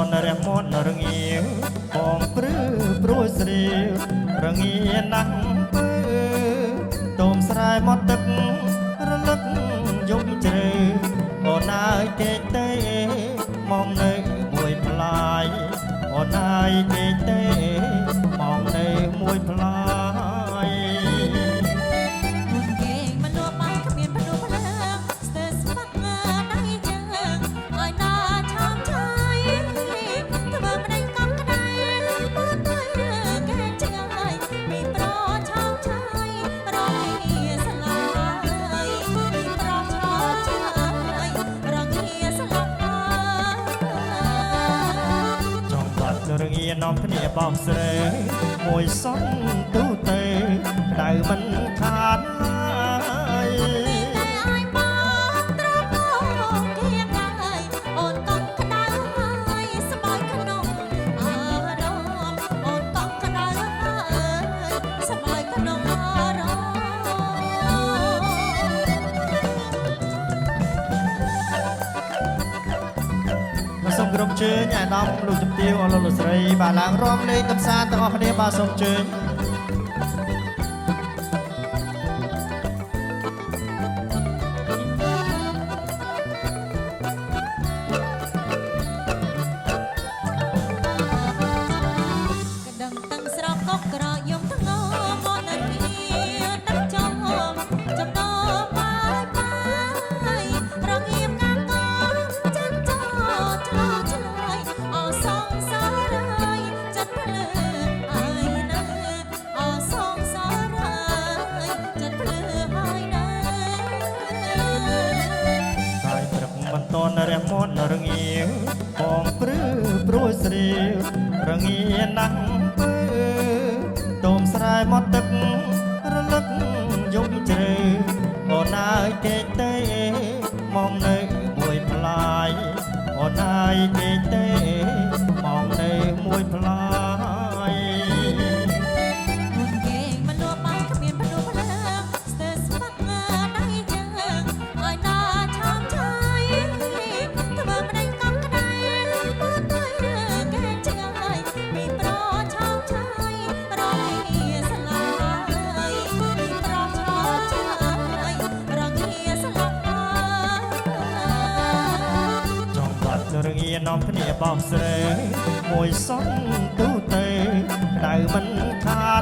នរះមត់រងាវបងព្រឺព្រួយស្រីរងាណាស់ពើតោមស្រែមកទឹករលឹកយប់ជ្រៅអូនអើយទេទេមកនៅមួយផ្លាយអូនអើយទេទេមកនៅមួយផ្លាយគេមិនលក់បានគ្មានភ្នំភ្លើងស្ទើរស្មាក់ដៃជើងឲ្យណាឆោមឆាយធ្វើមិនដេញកង់ក្ដៅពោលទៅគេឆ្ងាយពីប្រឆោមឆាយរងាស្លាយពីប្រឆោមឆាយរងាស្លាយចង់បាត់រងានាំគ្នាបោកស្រីមួយសន្ទូទៅដៅមិនខាតឡើយសូមក្រុមជើញអាដាមលោកជំទាវអរលោកស្រីបាទឡើងរំលេងកំសាន្តទាំងអស់គ្នាបាទសូមជើញតនរះមត់រងាវបងព្រឺព្រួយស្រីរងាណាស់ពើតោមស្រែមកទឹករលឹកយប់ជ្រៅអូនអើយទេទេមកនៅមួយផ្លាយអូនអើយទេទេមកនៅមួយផ្លាយគេមិនលក់បានគ្មានភ្នំភ្លើងស្ទើរស្មាក់ដៃជើងឲ្យណាឆោមឆាយធ្វើមិនដេញកង់ក្ដៅពោលទៅគេឆ្ងាយពីប្រឆោមឆាយរងាស្លាយពីប្រឆោមឆាយរងាស្លាយចង់បាត់រងានាំគ្នាបោកស្រីមួយសន្ទូទៅដៅមិនខាត